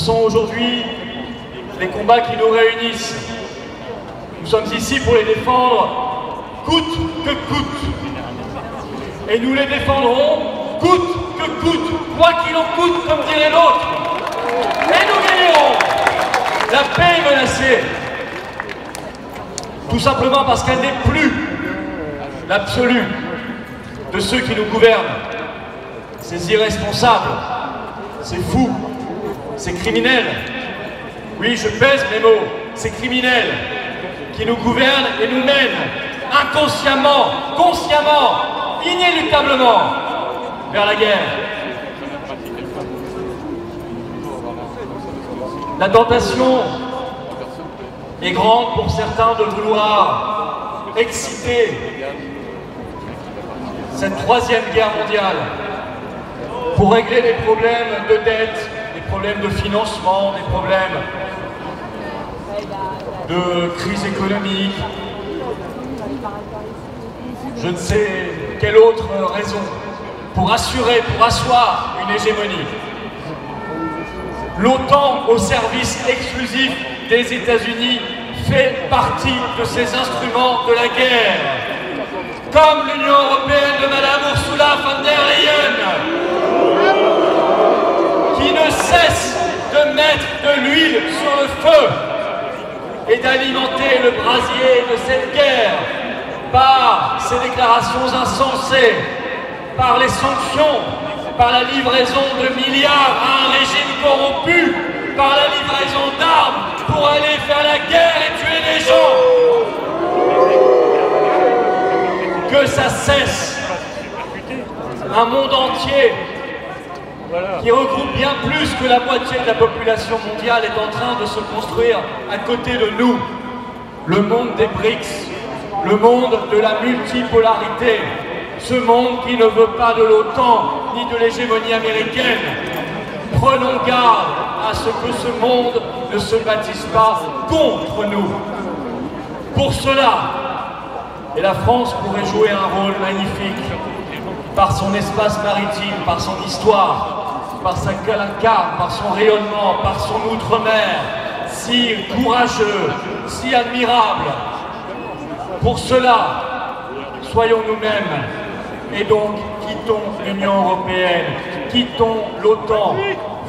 sont aujourd'hui les combats qui nous réunissent. Nous sommes ici pour les défendre coûte que coûte. Et nous les défendrons coûte que coûte, quoi qu'il en coûte, comme dirait l'autre. Et nous gagnerons. La paix est menacée. Tout simplement parce qu'elle n'est plus l'absolu de ceux qui nous gouvernent. Ces irresponsables, ces fous, ces criminels. Oui, je pèse mes mots. Ces criminels qui nous gouvernent et nous mènent inconsciemment, consciemment, inéluctablement vers la guerre. La tentation est grande pour certains de vouloir exciter cette troisième guerre mondiale pour régler des problèmes de dette, des problèmes de financement, des problèmes de crise économique, je ne sais quelle autre raison, pour asseoir une hégémonie. L'OTAN, au service exclusif des États-Unis, fait partie de ces instruments de la guerre, comme l'Union européenne de Madame Ursula von der Leyen, qui ne cesse de mettre de l'huile sur le feu et d'alimenter le brasier de cette guerre par ses déclarations insensées, par les sanctions, par la livraison de milliards à un régime corrompu, par la livraison d'armes pour aller faire la guerre et tuer les gens. Que ça cesse. Un monde entier qui regroupe bien plus que la moitié de la population mondiale est en train de se construire à côté de nous. Le monde des BRICS, le monde de la multipolarité, ce monde qui ne veut pas de l'OTAN ni de l'hégémonie américaine. Prenons garde à ce que ce monde ne se bâtisse pas contre nous. Pour cela, et la France pourrait jouer un rôle magnifique par son espace maritime, par son histoire, par sa calancarde, par son rayonnement, par son outre-mer, si courageux, si admirable. Pour cela, soyons nous-mêmes et donc quittons l'Union européenne, quittons l'OTAN,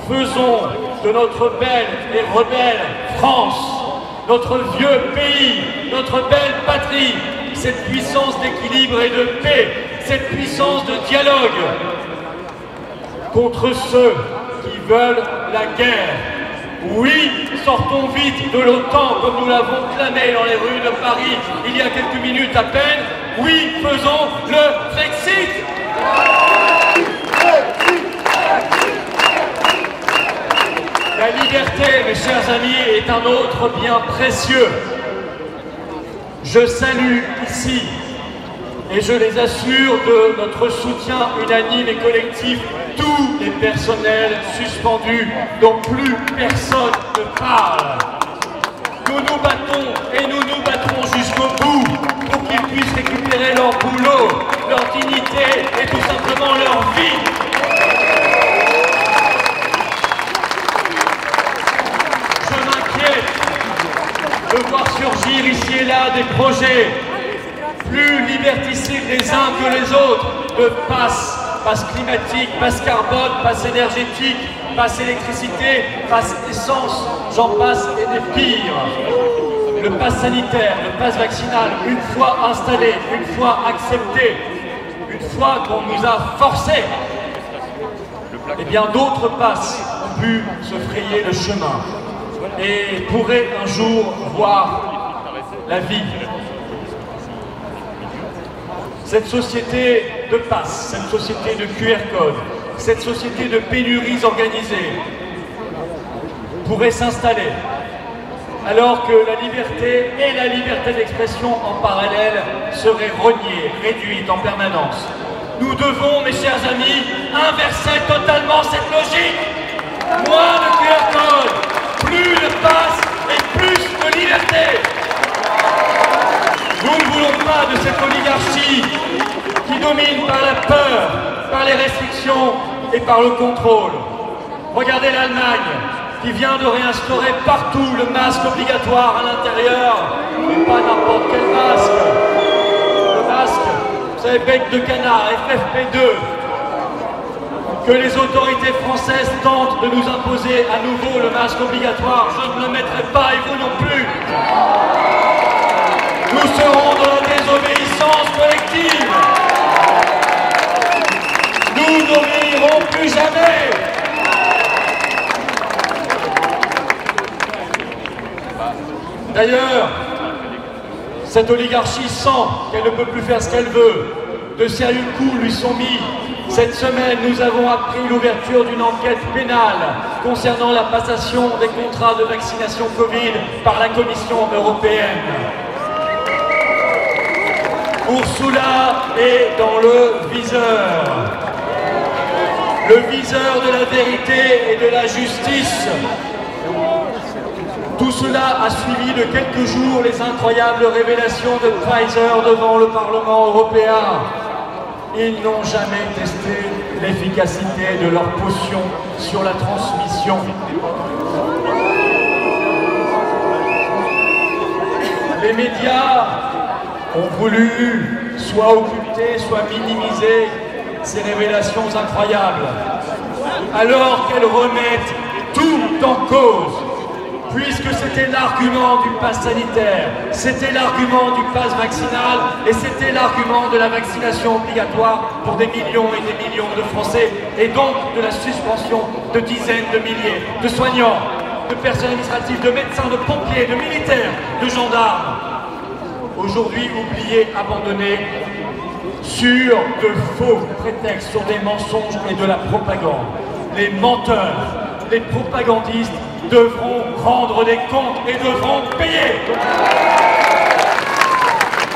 faisons de notre belle et rebelle France, notre vieux pays, notre belle patrie, cette puissance d'équilibre et de paix, cette puissance de dialogue contre ceux qui veulent la guerre. Oui, sortons vite de l'OTAN comme nous l'avons clamé dans les rues de Paris il y a quelques minutes à peine. Oui, faisons le Brexit. La liberté, mes chers amis, est un autre bien précieux. Je salue ici et je les assure de notre soutien unanime et collectif tous les personnels suspendus dont plus personne ne parle. Nous nous battons et nous nous battrons jusqu'au bout pour qu'ils puissent récupérer leur boulot, leur dignité et tout simplement leur vie. Je m'inquiète de voir surgir ici et là des projets plus liberticides les uns que les autres, de passe climatique, passe carbone, passe énergétique, passe électricité, passe essence, j'en passe et des pires. Le passe sanitaire, le passe vaccinal, une fois installé, une fois accepté, une fois qu'on nous a forcés, eh bien d'autres passes ont pu se frayer le chemin et pourraient un jour voir la vie. Cette société de passe, cette société de QR code, cette société de pénuries organisées pourrait s'installer alors que la liberté et la liberté d'expression en parallèle seraient reniées, réduites en permanence. Nous devons, mes chers amis, inverser totalement cette logique. Moins de QR code, plus de passe et plus de liberté. Nous ne voulons pas de cette oligarchie qui domine par la peur, par les restrictions et par le contrôle. Regardez l'Allemagne, qui vient de réinstaurer partout le masque obligatoire à l'intérieur, mais pas n'importe quel masque. Le masque, vous savez, bec de canard, FFP2, que les autorités françaises tentent de nous imposer à nouveau le masque obligatoire. Je ne le mettrai pas et vous non plus. Nous serons dans la désobéissance collective. Nous n'obéirons plus jamais. D'ailleurs, cette oligarchie sent qu'elle ne peut plus faire ce qu'elle veut. De sérieux coups lui sont mis. Cette semaine, nous avons appris l'ouverture d'une enquête pénale concernant la passation des contrats de vaccination Covid par la Commission européenne. Ursula est dans le viseur. Le viseur de la vérité et de la justice. Tout cela a suivi de quelques jours les incroyables révélations de Pfizer devant le Parlement européen. Ils n'ont jamais testé l'efficacité de leur potion sur la transmission. Les médias ont voulu soit occulter, soit minimiser ces révélations incroyables, alors qu'elles remettent tout en cause. Puisque c'était l'argument du pass sanitaire, c'était l'argument du pass vaccinal et c'était l'argument de la vaccination obligatoire pour des millions et des millions de Français et donc de la suspension de dizaines de milliers de soignants, de personnel administratif, de médecins, de pompiers, de militaires, de gendarmes. Aujourd'hui oubliés, abandonnés sur de faux prétextes, sur des mensonges et de la propagande. Les menteurs, les propagandistes devront rendre des comptes et devront payer.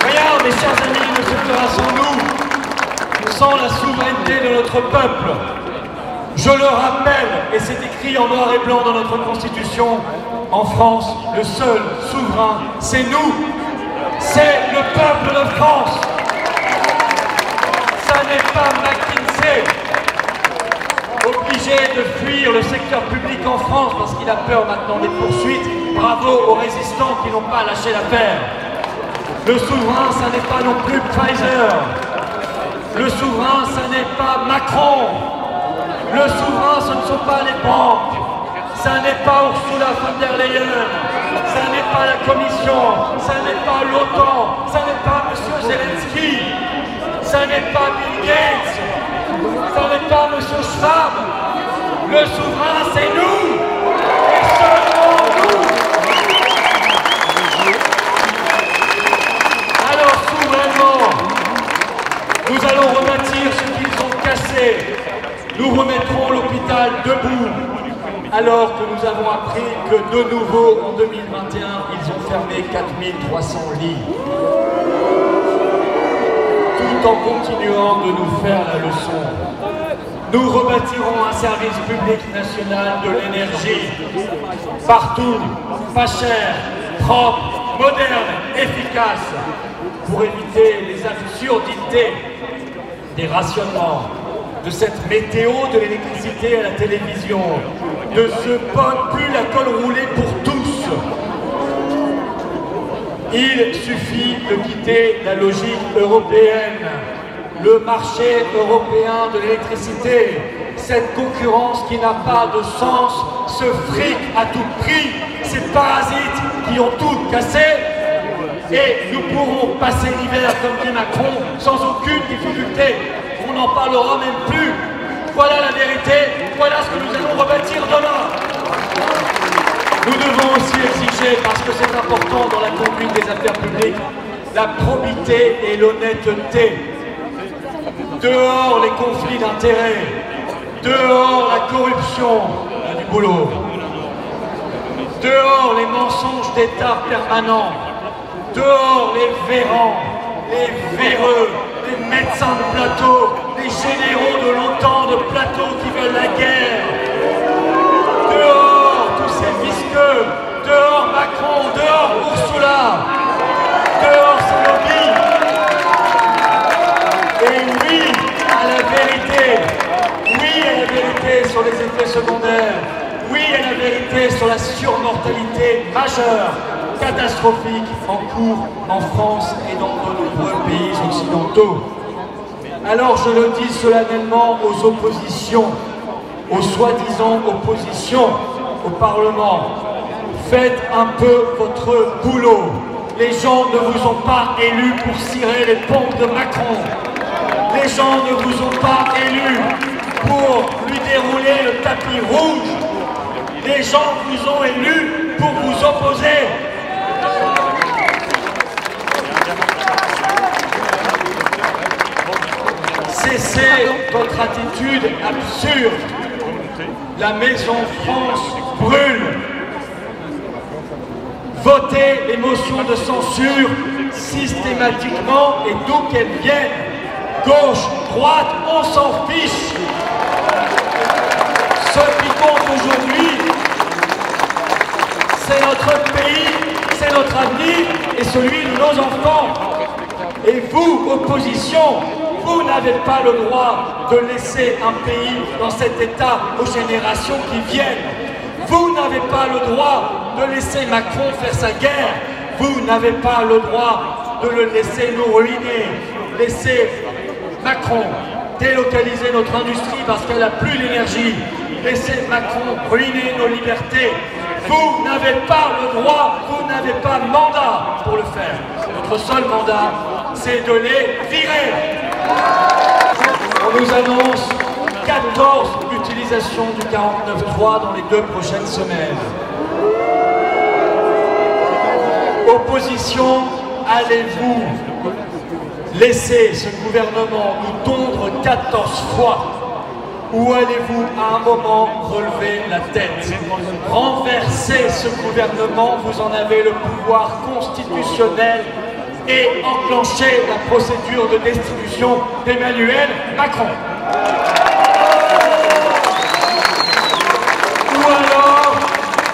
Rien, mes chers amis, ne se fera sans nous, sans la souveraineté de notre peuple. Je le rappelle, et c'est écrit en noir et blanc dans notre Constitution, en France, le seul souverain, c'est nous. C'est le peuple de France. Ça n'est pas McKinsey, obligé de fuir le secteur public en France parce qu'il a peur maintenant des poursuites. Bravo aux résistants qui n'ont pas lâché l'affaire. Le souverain, ça n'est pas non plus Pfizer. Le souverain, ça n'est pas Macron. Le souverain, ce ne sont pas les banques. Ça n'est pas Ursula von der Leyen. Ça n'est pas la Commission. Ça n'est pas l'OTAN. Ça n'est pas M. Zelensky. Ça n'est pas Bill Gates. Ça n'est pas M. Schwab. Le souverain, c'est nous. Et seulement nous. Alors, souverainement, nous allons rebâtir ce qu'ils ont cassé. Nous remettrons l'hôpital debout. Alors que nous avons appris que de nouveau, en 2021, ils ont fermé 4300 lits. Tout en continuant de nous faire la leçon. Nous rebâtirons un service public national de l'énergie. Partout, pas cher, propre, moderne, efficace. Pour éviter les absurdités des rationnements, de cette météo de l'électricité à la télévision, de ce pull à col roulé pour tous. Il suffit de quitter la logique européenne, le marché européen de l'électricité, cette concurrence qui n'a pas de sens, ce fric à tout prix, ces parasites qui ont tout cassé, et nous pourrons passer l'hiver, comme dit Macron, sans aucune difficulté. On n'en parlera même plus. Voilà la vérité, voilà ce que nous allons rebâtir demain. Nous devons aussi exiger, parce que c'est important dans la conduite des affaires publiques, la probité et l'honnêteté. Dehors les conflits d'intérêts, dehors la corruption, il y a du boulot. Dehors les mensonges d'État permanents, dehors les vérants, les véreux, les médecins de plateau, les généraux de l'OTAN de plateau qui veulent la guerre. Dehors tous ces visqueux, dehors Macron, dehors Ursula, dehors ces lobbies. Et oui à la vérité sur les effets secondaires, oui Oui à la vérité sur la surmortalité majeure, catastrophique en cours en France et dans de nombreux pays occidentaux. Alors je le dis solennellement aux oppositions, aux soi-disant oppositions au Parlement, faites un peu votre boulot. Les gens ne vous ont pas élus pour cirer les pompes de Macron. Les gens ne vous ont pas élus pour lui dérouler le tapis rouge. Les gens vous ont élus pour vous opposer. Cessez votre attitude absurde. La Maison France brûle. Votez les motions de censure systématiquement et d'où qu'elles viennent. Gauche, droite, on s'en fiche. Ce qui compte aujourd'hui, c'est notre pays, c'est notre avenir et celui de nos enfants. Et vous, opposition, vous n'avez pas le droit de laisser un pays dans cet état aux générations qui viennent. Vous n'avez pas le droit de laisser Macron faire sa guerre. Vous n'avez pas le droit de le laisser nous ruiner. Laisser Macron délocaliser notre industrie parce qu'elle n'a plus d'énergie. Laisser Macron ruiner nos libertés. Vous n'avez pas le droit, vous n'avez pas de mandat pour le faire. Notre seul mandat, c'est de les virer. On nous annonce 14 utilisations du 49.3 dans les 2 prochaines semaines. Opposition, allez-vous laisser ce gouvernement nous tondre 14 fois ou allez-vous à un moment relever la tête? Renverser ce gouvernement, vous en avez le pouvoir constitutionnel et enclencher la procédure de destitution d'Emmanuel Macron. Ou alors,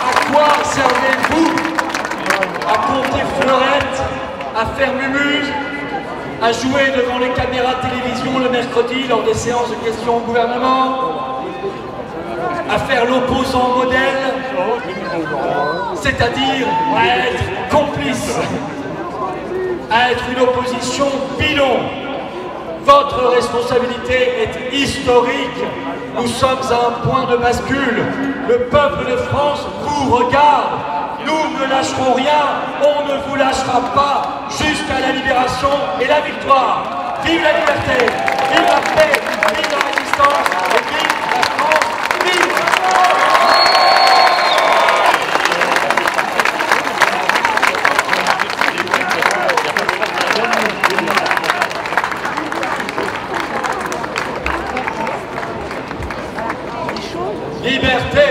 à quoi servez-vous? À compter fleurettes, à faire mumuse, à jouer devant les caméras de télévision le mercredi lors des séances de questions au gouvernement, à faire l'opposant modèle, c'est-à-dire à être complice, à être une opposition bidon. Votre responsabilité est historique. Nous sommes à un point de bascule. Le peuple de France vous regarde. Nous ne lâcherons rien. On ne vous lâchera pas jusqu'à la libération et la victoire. Vive la liberté, vive la paix, vive la résistance et vive la France, vive! Liberté!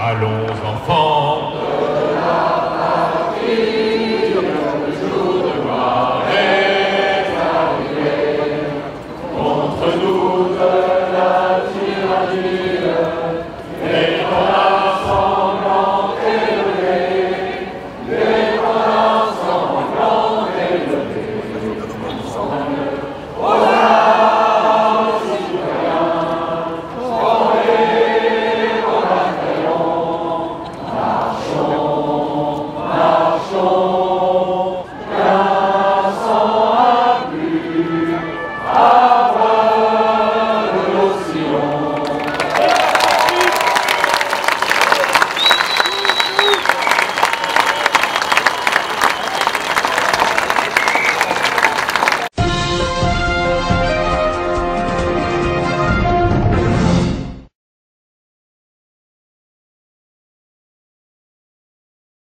Allons enfants,